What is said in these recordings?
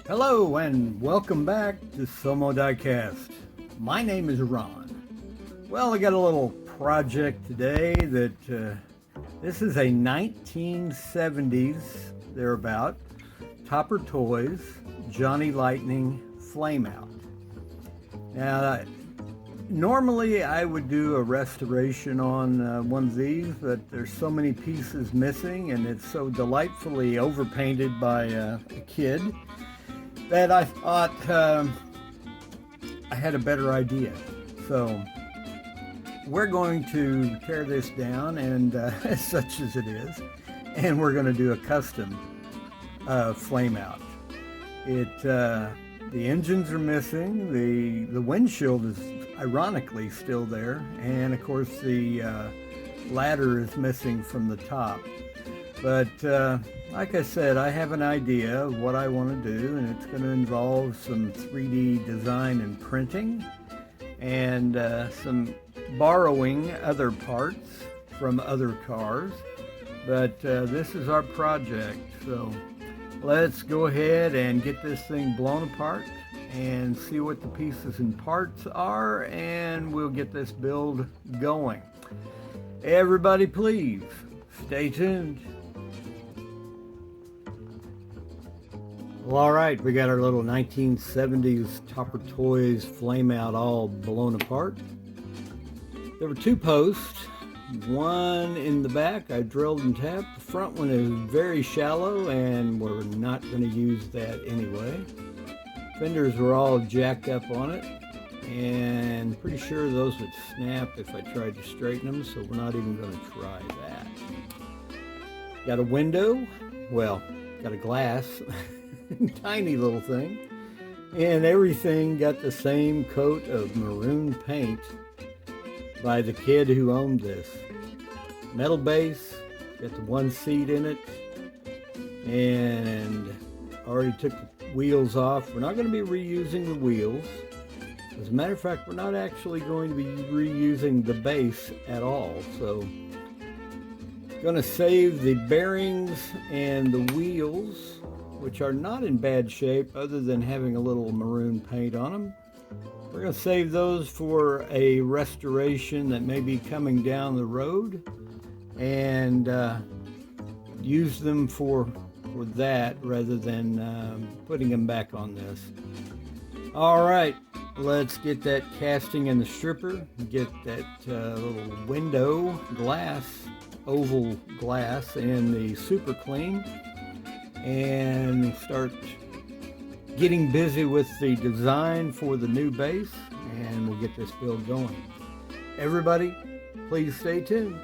Hello and welcome back to Diecast. My name is Ron. Well, I got a little project today that this is a 1970s thereabout Topper Toys Johnny Lightning Flameout. Now, normally I would do a restoration on one of these, but there's so many pieces missing and it's so delightfully overpainted by a kid that I thought I had a better idea. So we're going to tear this down, and such as it is, and we're going to do a custom flame out. The engines are missing, the windshield is ironically still there, and of course the ladder is missing from the top. But like I said, I have an idea of what I want to do, and it's going to involve some 3D design and printing, and some borrowing other parts from other cars. But this is our project, so let's go ahead and get this thing blown apart and see what the pieces and parts are, and we'll get this build going. Everybody, please stay tuned. Well, all right, we got our little 1970s Topper Toys flame out all blown apart. There were two posts, one in the back I drilled and tapped. The front one is very shallow and we're not going to use that anyway. Fenders were all jacked up on it and pretty sure those would snap if I tried to straighten them, so we're not even going to try that. Got a window, well, got a glass. Tiny little thing, and everything got the same coat of maroon paint by the kid who owned this. Metal base, got the one seat in it, and already took the wheels off. We're not going to be reusing the wheels. As a matter of fact, we're not actually going to be reusing the base at all, so going to save the bearings and the wheels, which are not in bad shape other than having a little maroon paint on them. We're going to save those for a restoration that may be coming down the road, and use them for that rather than putting them back on this. All right, let's get that casting in the stripper, get that little window glass, oval glass, in the super clean, and start getting busy with the design for the new base, and we'll get this build going. Everybody, please stay tuned.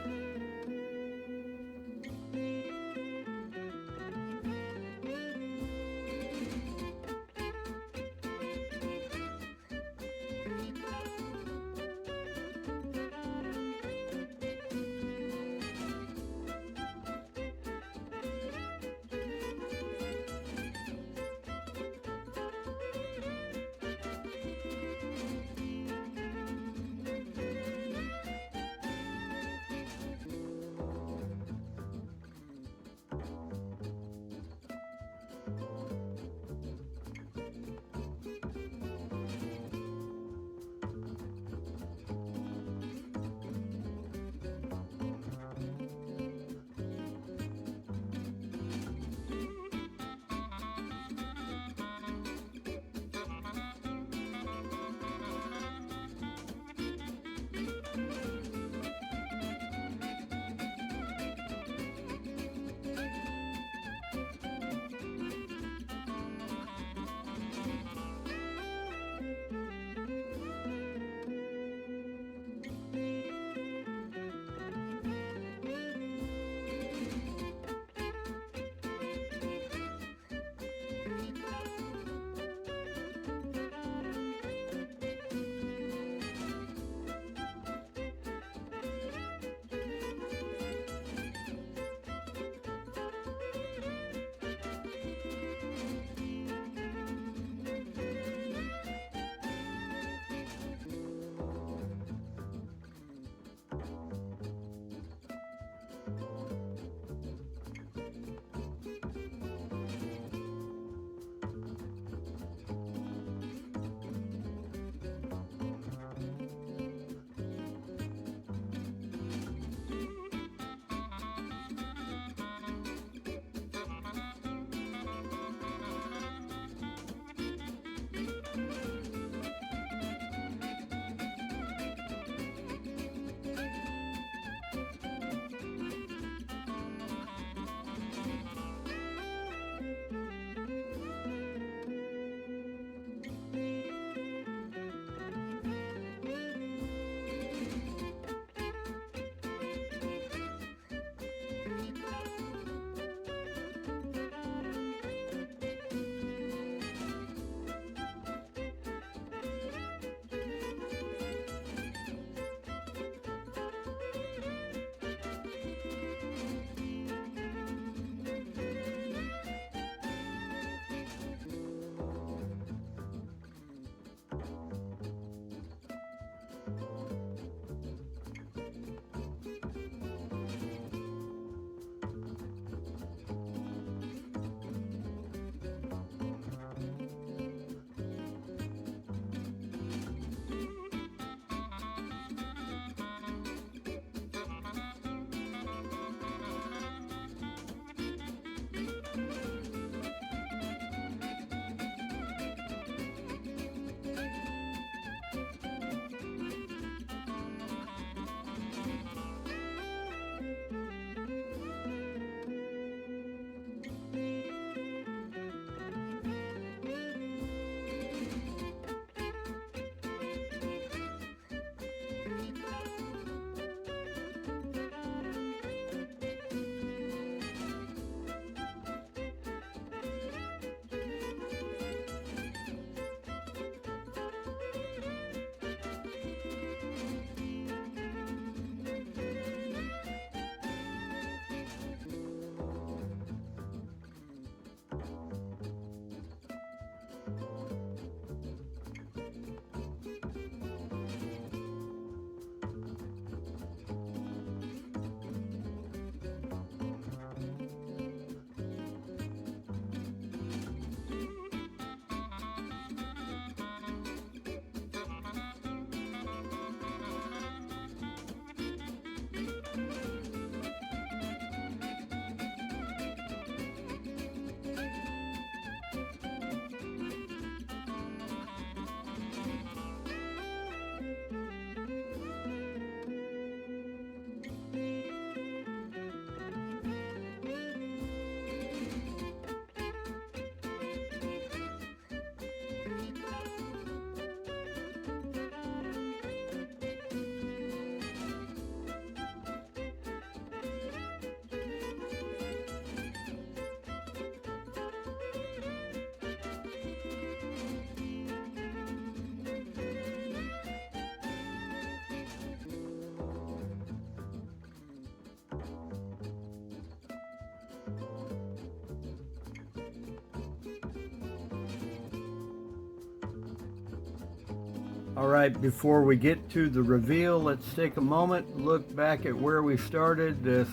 All right, before we get to the reveal, let's take a moment, look back at where we started, this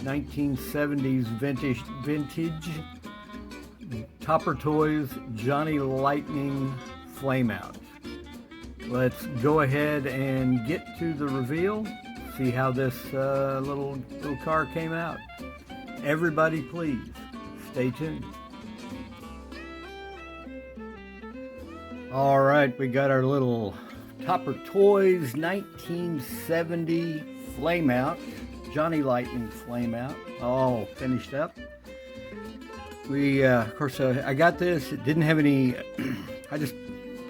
1970s vintage Topper Toys Johnny Lightning Flameout. Let's go ahead and get to the reveal, see how this little car came out. Everybody please, stay tuned. All right, we got our little Topper Toys 1970 Flameout, Johnny Lightning Flameout, all finished up. We, of course, I got this. It didn't have any, I just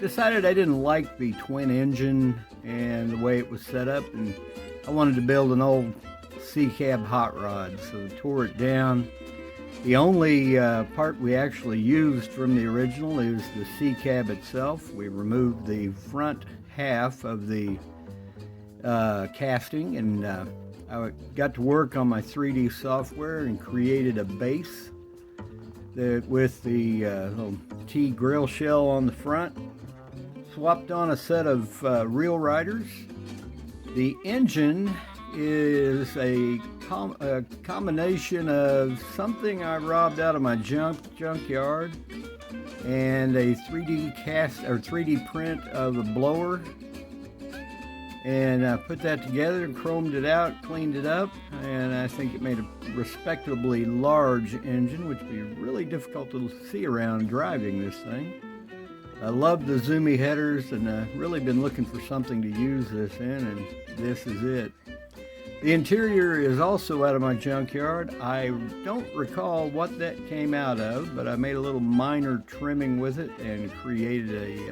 decided I didn't like the twin engine and the way it was set up, and I wanted to build an old C-cab hot rod, so I tore it down. The only part we actually used from the original is the C-cab itself. We removed the front half of the casting, and I got to work on my 3D software and created a base with the little T grill shell on the front. Swapped on a set of reel riders. The engine is a combination of something I robbed out of my junkyard and a 3D print of a blower, and I put that together and chromed it out, cleaned it up, and I think it made a respectably large engine, which would be really difficult to see around driving this thing. I love the zoomy headers, and I've really been looking for something to use this in, and this is it. The interior is also out of my junkyard. I don't recall what that came out of, but I made a little minor trimming with it and created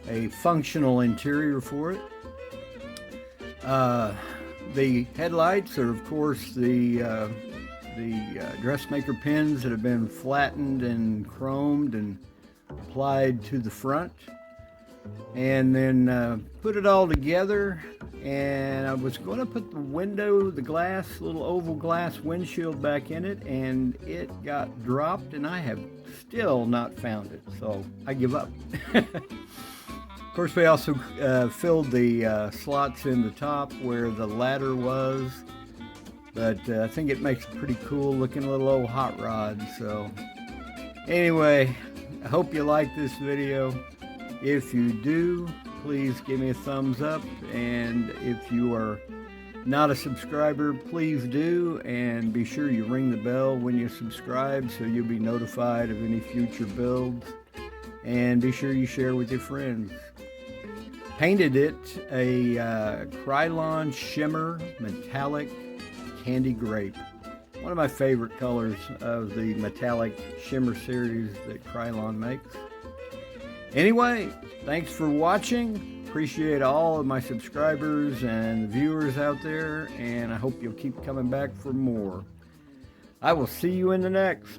a functional interior for it. The headlights are, of course, the dressmaker pins that have been flattened and chromed and applied to the front, and then put it all together. And I was going to put the little oval glass windshield back in it, and it got dropped, and I have still not found it, so I give up. Of course, we also filled the slots in the top where the ladder was, but I think it makes a pretty cool looking little old hot rod. So anyway, I hope you like this video. If you do, please give me a thumbs up, and if you are not a subscriber, please do, and be sure you ring the bell when you subscribe so you'll be notified of any future builds, and be sure you share with your friends. Painted it a Krylon Shimmer Metallic Candy Grape, one of my favorite colors of the metallic shimmer series that Krylon makes. Anyway, thanks for watching. Appreciate all of my subscribers and the viewers out there, and I hope you'll keep coming back for more. I will see you in the next.